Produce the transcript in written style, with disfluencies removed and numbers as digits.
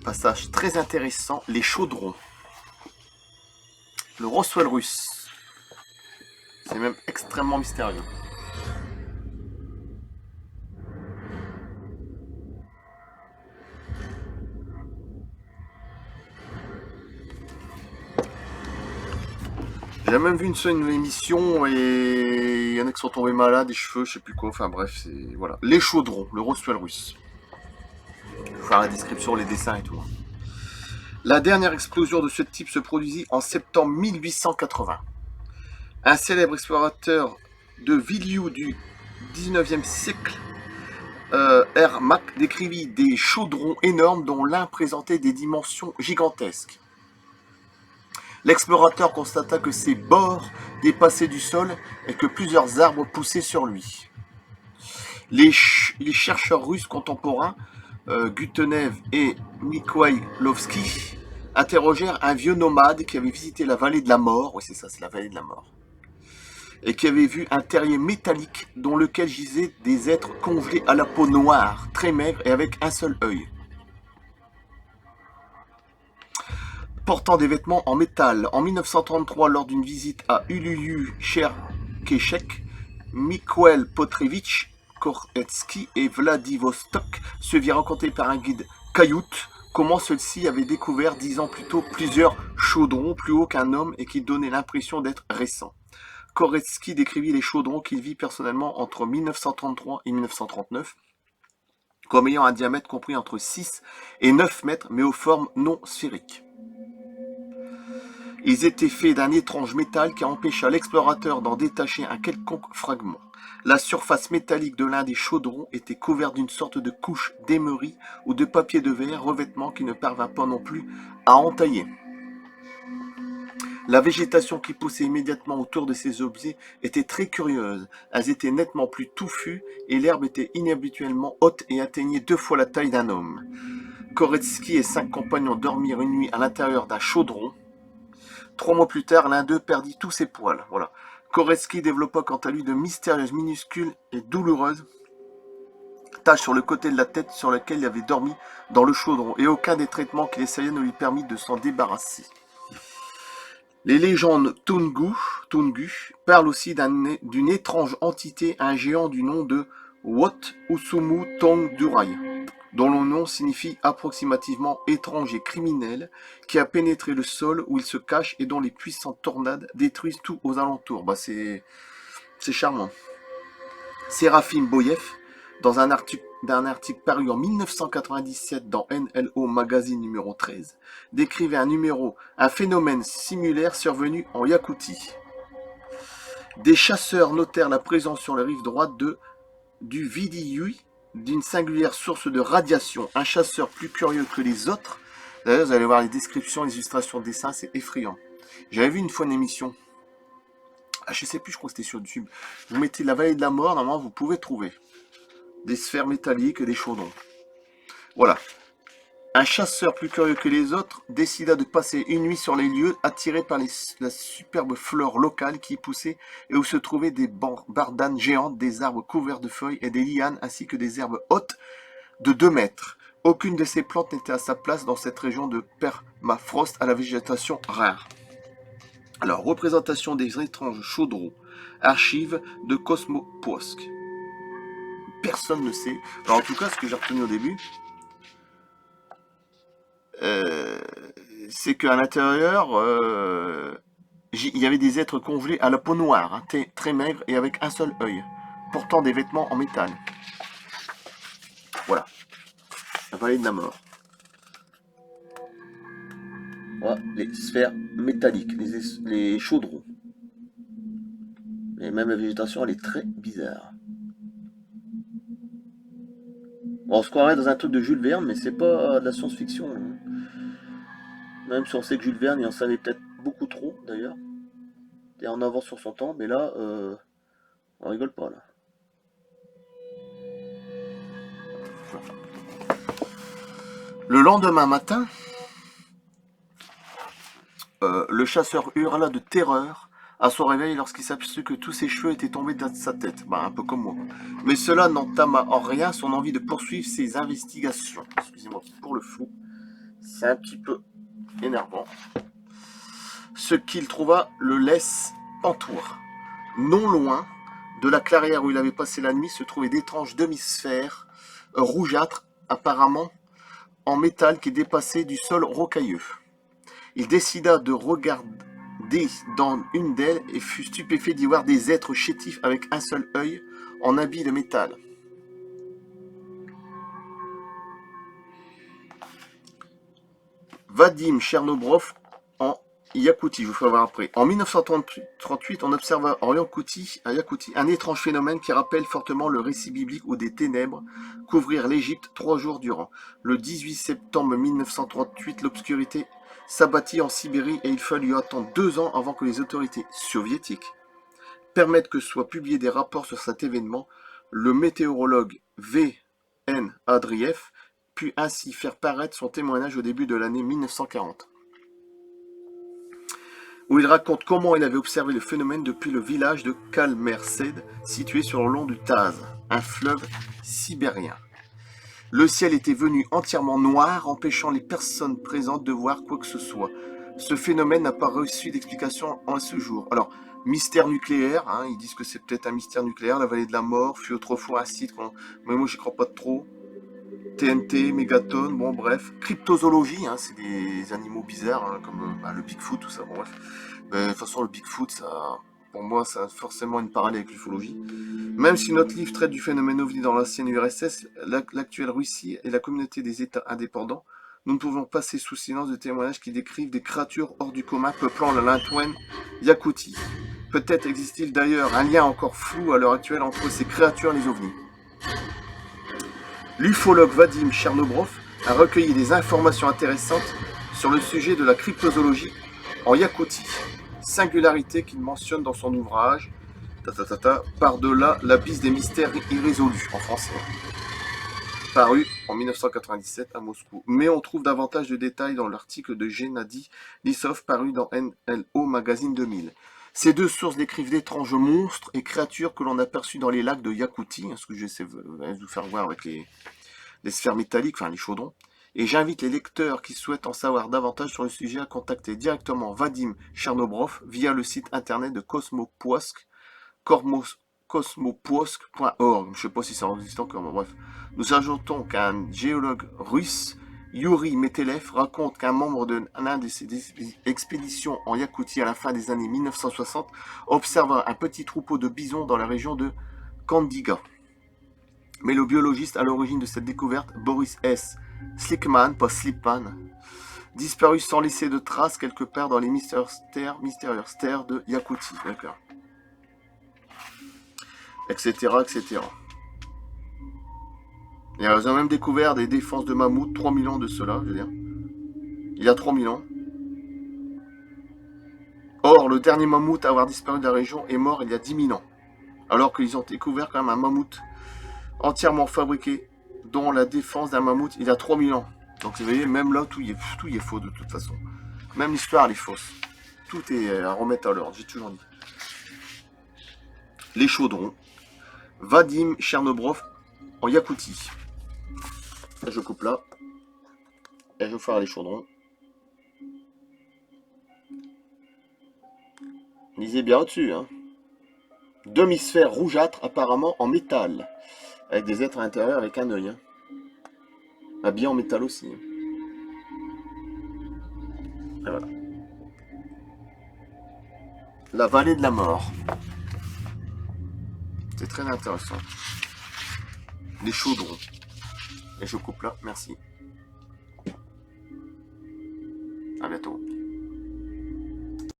Passage très intéressant, les chaudrons. Le Roswell russe. C'est même extrêmement mystérieux. J'ai même vu une émission et il y en a qui sont tombés malades, des cheveux, je sais plus quoi, enfin bref, c'est... Voilà. Les chaudrons, le Roswell russe. Je vais faire la description, les dessins et tout. La dernière explosion de ce type se produisit en septembre 1880. Un célèbre explorateur de Villiers du 19e siècle, R. Mack, décrivit des chaudrons énormes dont l'un présentait des dimensions gigantesques. L'explorateur constata que ses bords dépassaient du sol et que plusieurs arbres poussaient sur lui. Les chercheurs russes contemporains, Gutenev et Mikhailovsky, interrogèrent un vieux nomade qui avait visité la vallée de la mort, oui c'est ça, c'est la vallée de la mort, et qui avait vu un terrier métallique dans lequel gisaient des êtres congelés à la peau noire, très maigres et avec un seul œil. Portant des vêtements en métal. En 1933, lors d'une visite à Uluyu-Cherkessek, Mikhail Petrevitch Koretsky et Vladivostok se virent rencontrer par un guide Kayut comment ceux-ci avaient découvert 10 ans plus tôt plusieurs chaudrons plus hauts qu'un homme et qui donnaient l'impression d'être récents. Koretsky décrivit les chaudrons qu'il vit personnellement entre 1933 et 1939 comme ayant un diamètre compris entre 6 et 9 mètres mais aux formes non sphériques. Ils étaient faits d'un étrange métal qui empêcha l'explorateur d'en détacher un quelconque fragment. La surface métallique de l'un des chaudrons était couverte d'une sorte de couche d'émerie ou de papier de verre, revêtement qui ne parvint pas non plus à entailler. La végétation qui poussait immédiatement autour de ces objets était très curieuse. Elles étaient nettement plus touffues et l'herbe était inhabituellement haute et atteignait 2 fois la taille d'un homme. Koretsky et 5 compagnons dormirent une nuit à l'intérieur d'un chaudron. 3 mois plus tard, l'un d'eux perdit tous ses poils. Voilà. Koretsky développa quant à lui de mystérieuses, minuscules et douloureuses taches sur le côté de la tête sur laquelle il avait dormi dans le chaudron, et aucun des traitements qu'il essayait ne lui permit de s'en débarrasser. Les légendes Tungu parlent aussi d'une étrange entité, un géant du nom de Wat Usumu Tongdurai, dont le nom signifie approximativement étrange et criminel, qui a pénétré le sol où il se cache et dont les puissantes tornades détruisent tout aux alentours. C'est charmant. Sérafim Boyev, dans un article paru en 1997 dans NLO Magazine numéro 13, décrivait un phénomène similaire survenu en Yakoutie. Des chasseurs notèrent la présence sur la rive droite du Vidiyui d'une singulière source de radiation. Un chasseur plus curieux que les autres. D'ailleurs, vous allez voir les descriptions, les illustrations de dessins, c'est effrayant. J'avais vu une fois une émission. Je sais plus, je crois que c'était sur YouTube. Vous mettez la vallée de la mort, normalement vous pouvez trouver des sphères métalliques et des chaudrons. Voilà. Un chasseur plus curieux que les autres décida de passer une nuit sur les lieux, attiré par la superbe flore locale qui y poussait et où se trouvaient des bardanes géantes, des arbres couverts de feuilles et des lianes, ainsi que des herbes hautes de 2 mètres. Aucune de ces plantes n'était à sa place dans cette région de permafrost à la végétation rare. Alors, représentation des étranges chaudrons, archives de Cosmoposk. Personne ne sait. Alors, en tout cas, ce que j'ai retenu au début, c'est qu'à l'intérieur, il y avait des êtres congelés à la peau noire, hein, très maigres et avec un seul œil, portant des vêtements en métal. Voilà. La vallée de la mort. Voilà, les sphères métalliques, les chaudrons. Et même la végétation, elle est très bizarre. Bon, on se croirait dans un truc de Jules Verne, mais c'est pas de la science-fiction. Hein. Même si on sait que Jules Verne, il en savait peut-être beaucoup trop, d'ailleurs. Et en avance sur son temps, mais là, on rigole pas, là. Le lendemain matin, le chasseur hurla de terreur à son réveil lorsqu'il s'aperçut que tous ses cheveux étaient tombés de sa tête, un peu comme moi. Mais cela n'entama en rien son envie de poursuivre ses investigations. Excusez-moi pour le flou. C'est un petit peu énervant. Ce qu'il trouva le laisse pantour. Non loin de la clairière où il avait passé la nuit se trouvaient d'étranges demi-sphères rougeâtres, apparemment en métal qui dépassaient du sol rocailleux. Il décida de regarder dans une d'elles et fut stupéfait d'y voir des êtres chétifs avec un seul œil en habit de métal. Vadim Chernobrov en Yakoutie, je vous ferai voir après. En 1938, on observa en Yakoutie un étrange phénomène qui rappelle fortement le récit biblique où des ténèbres couvrirent l'Égypte 3 jours durant. Le 18 septembre 1938, l'obscurité s'abattit en Sibérie et il fallut attendre 2 ans avant que les autorités soviétiques permettent que soient publiés des rapports sur cet événement. Le météorologue V.N. Andreev put ainsi faire paraître son témoignage au début de l'année 1940, où il raconte comment il avait observé le phénomène depuis le village de Kalmersed, situé sur le long du Taz, un fleuve sibérien. Le ciel était venu entièrement noir, empêchant les personnes présentes de voir quoi que ce soit. Ce phénomène n'a pas reçu d'explication à ce jour. Alors, mystère nucléaire, hein, ils disent que c'est peut-être un mystère nucléaire, la vallée de la mort fut autrefois un site, mais moi j'y crois pas trop. TNT, mégatonne, bon bref. Cryptozoologie, hein, c'est des animaux bizarres, hein, comme le Bigfoot, tout ça, bon bref. De toute façon, le Bigfoot, ça, pour moi, ça a forcément une parallèle avec l'ufologie. Même si notre livre traite du phénomène OVNI dans l'ancienne URSS, l'actuelle Russie et la communauté des États indépendants, nous ne pouvons passer sous silence de témoignages qui décrivent des créatures hors du commun peuplant la lointaine Yakoutie. Peut-être existe-t-il d'ailleurs un lien encore flou à l'heure actuelle entre ces créatures et les ovnis. L'ufologue Vadim Chernobrov a recueilli des informations intéressantes sur le sujet de la cryptozoologie en Yakoutie, singularité qu'il mentionne dans son ouvrage Par-delà l'abysse des mystères irrésolus, en français, paru en 1997 à Moscou. Mais on trouve davantage de détails dans l'article de Gennady Lissov paru dans NLO Magazine 2000. Ces deux sources décrivent d'étranges monstres et créatures que l'on a perçus dans les lacs de Yakoutie, ce que j'essaie de vous faire voir avec les sphères métalliques, enfin les chaudrons. Et j'invite les lecteurs qui souhaitent en savoir davantage sur le sujet à contacter directement Vadim Chernobrov via le site internet de Cosmopoisk, cosmopoisk.org. Je ne sais pas si ça existe encore, mais bref. Nous ajoutons qu'un géologue russe, Yuri Metelev, raconte qu'un membre de l'un de ses expéditions en Yakoutie à la fin des années 1960 observa un petit troupeau de bisons dans la région de Kandiga. Mais le biologiste à l'origine de cette découverte, Boris S. Slickman, pas Slipman, disparut sans laisser de traces quelque part dans les mystérieuses terres de Yakoutie. D'accord. Etc., etc. Ils ont même découvert des défenses de mammouths 3000 ans de cela, je veux dire. Il y a 3000 ans. Or, le dernier mammouth à avoir disparu de la région est mort il y a 10 000 ans. Alors qu'ils ont découvert quand même un mammouth entièrement fabriqué, dont la défense d'un mammouth il y a 3000 ans. Donc vous voyez, même là, tout y est faux de toute façon. Même l'histoire, elle est fausse. Tout est à remettre à l'ordre, j'ai toujours dit. Les chaudrons. Vadim Chernobrov en Yakoutie. Je coupe là. Et je vais faire les chaudrons. Lisez bien au-dessus. Hein. Demi-sphère rougeâtre apparemment en métal. Avec des êtres à l'intérieur avec un œil. Hein. Habillé en métal aussi. Hein. Et voilà. La vallée de la mort. C'est très intéressant. Les chaudrons. Et je coupe là. Merci. À bientôt.